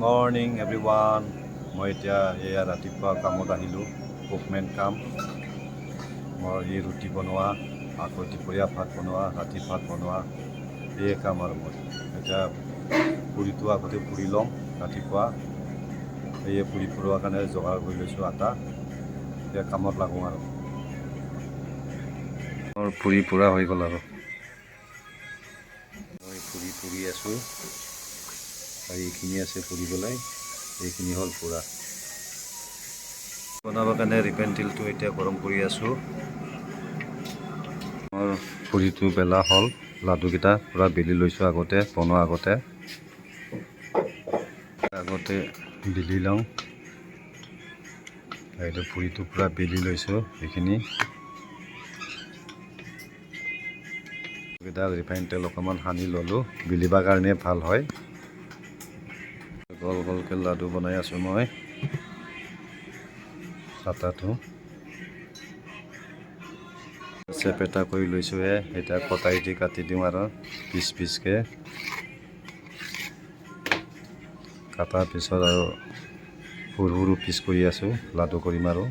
Morning everyone. মই এতিয়া এয়া ৰাতিপুৱা কামত আহিলোঁ, কুকমেন কাম। মই এই ৰুটি বনোৱা, আকৌ দুপৰীয়া ভাত বনোৱা, ৰাতি ভাত বনোৱা, এয়ে কাম আৰু মই এতিয়া পুৰিটো আগতে পুৰি ল'ম ৰাতিপুৱা। সেয়ে পুৰি পুৰোৱাৰ কাৰণে যোগাৰ কৰি লৈছোঁ আটা। এতিয়া কামত লাগোঁ আৰু মোৰ পুৰি পুৰা হৈ গ'ল আৰু মই পুৰি আছোঁ আৰু এইখিনি আছে পুৰিবলৈ, এইখিনি হ'ল পুৰা। বনাবৰ কাৰণে ৰিফাইন তেলটো এতিয়া গৰম কৰি আছোঁ। মোৰ পুৰিটো বেলা হ'ল, লাডুকেইটা পূৰা বেলি লৈছোঁ আগতে বনোৱা আগতে বেলি লওঁ। এইটো পুৰিটো পূৰা বেলি লৈছোঁ এইখিনি। ৰিফাইন তেল অকণমান সানি ল'লোঁ, বেলিবৰ কাৰণে ভাল হয়। গোল গোলকৈ লাডু বনাই আছোঁ মই। আটাটো চেপেটা কৰি লৈছোঁহে, এতিয়া কটাৰী দি কাটি দিওঁ আৰু পিচ পিচকৈ। কাটাৰ পিছত আৰু সৰু সৰু পিচ কৰি আছোঁ, লাডু কৰিম আৰু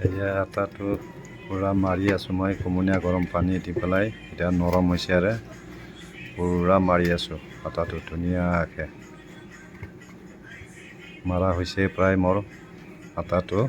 এয়া আটাটো পূৰা মাৰি আছোঁ মই, কুমলীয়া গৰম পানী দি পেলাই। এতিয়া নৰম হৈছে আৰু পূৰা মাৰি আছোঁ আটাটো ধুনীয়াকৈ মাৰা হৈছে প্ৰায় মোৰ আটাটো।